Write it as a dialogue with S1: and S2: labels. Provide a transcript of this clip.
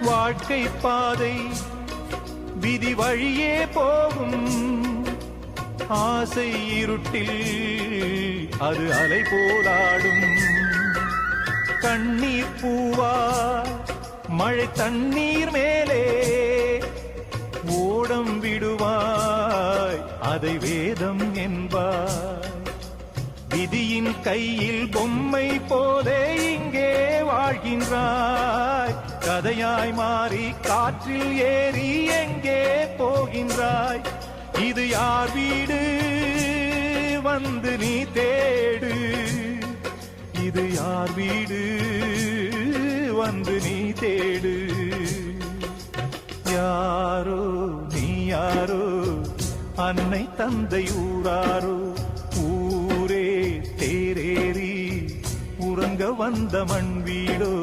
S1: வாழ்க்கை பாதை விதி வழியே போகும் ஆசை இருட்டில் அது அலை போலாடும் கண்ணீர் பூவா மழை தண்ணீர் மேலே ஓடம் விடுவாய் அதை வேதம் என்பாய் விதியின் கையில் பொம்மை போலே இங்கே வாழ்கின்றாய் கதையாய் மாறி காற்றில் ஏறி எங்கே போகின்றாய் இது யார் வீடு வந்து நீ தேடு இது யார் வீடு வந்து நீ தேடு யாரோ நீ யாரோ அன்னை தந்தை ஊராரோ ஊரே தேரேறி உறங்க வந்த மண் வீடோ